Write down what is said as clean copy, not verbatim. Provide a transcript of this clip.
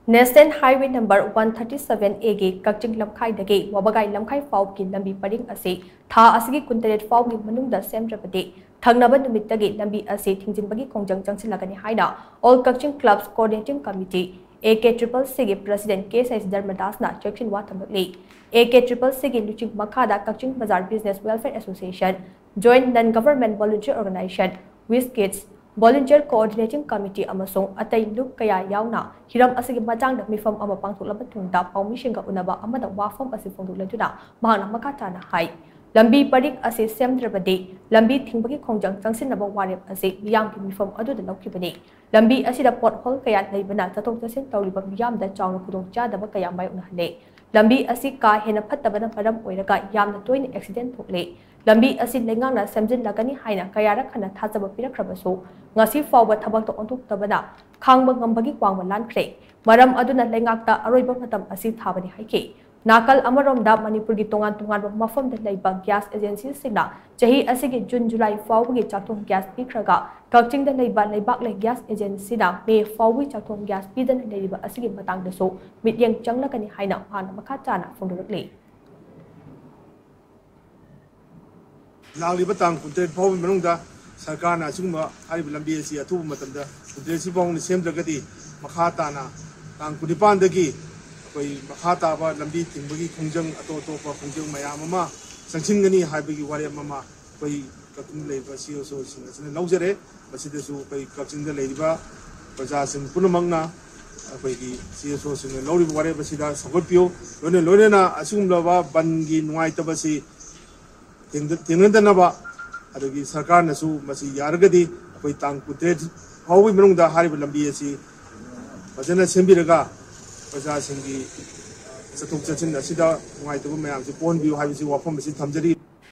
National Highway number 137A गी कक्चिंग लमखाइदगी वबगाई लमखाइ फाउबगी लंबी purring असे था असगी कुंतरेट फाउबगी मनुंगदा सेमद्रबदे थंगनब नुमित्तगी लंबी असे थिंजिनबगी खोंजंग चंगसिलगनी हाइना all Kakching clubs coordinating committee AKCCC गी प्रेसिडेंट KSS धर्मदासना चेक्सिन वाथमगली AKCCC गी लुचिंग मखादा कक्चिंग बाजार business welfare association joint non government volunteer organisation विस्किट्स Volunteer Coordinating Committee amasung atay luk kaya yauna hiram asigi matangda mifam ama pangthuklaba thungda paumishinga unaba amada wafam asi phongdukladuna mahana makatana hai lambi parik asi semdrabade lambi thingbagi khongjang changsinaba warep asi miyamgi mifam aduda laukibani lambi asida pothole kaya leibana tatok tasin tawliba miyamda chawna khudong chadaba kaya mai unahale lambi asi ka hena phattabana param oiraga yamna toina accident thokle lambi asi lengang na semjin lagani haina kayara khana thajaba pirakrabasu ngasi fawba thabak to ontuk tabana khangba ngambagi kwangma lankhre maram aduna lengakta aroiba matam asi thabani haike nakal amaromda manipur gi tongan tongan mafam da leiba gas agency singna chahi asigi june july fawgi chathong gas pikraga kakching da leiba leibak le gas agency da me fawgi chathong gas pidan leiba asigi matang da so mityang changlakani haina hana makha chana phongdurakle लालिबा तांग कुंटेट फाउ मनुंगदा सरकारना सिगुमा हारिबा लंबी असि अथुब मतमदा कुंटेट सि फाउनि सेमद्रगदि मखा ताना तांग कुनिपानदगी कोई मखा ताबा लंबी थिंबगी खुंजंग अतो अतोपा खुंजंग मयाम अमा संसिंगनी हाइबगी वारे ममा कोई कक्चिंग लेबा सीओसो सिंगसने लौजरे बसिदसु कोई कक्चिंग द लेबा प्रजा सिंग पुनमंगना कोई सीओसो सिंग लौरिबा वारे बसिदा सगोपियो लोने लोनेना असुगुमलबा बनगी नुआइतबसि तेंगदनबा अदगी सरकार नसु मसी यारगदी कोई तांग कुंटेट फाउबी मनुंगदा हारिबा लंबी असि फजना सेंबिरगा प्रजा सिंगी चथुक चथिन असिदा नुआइतबा मयामसि पोनबियो हाइबसि वाफम असि थमजरी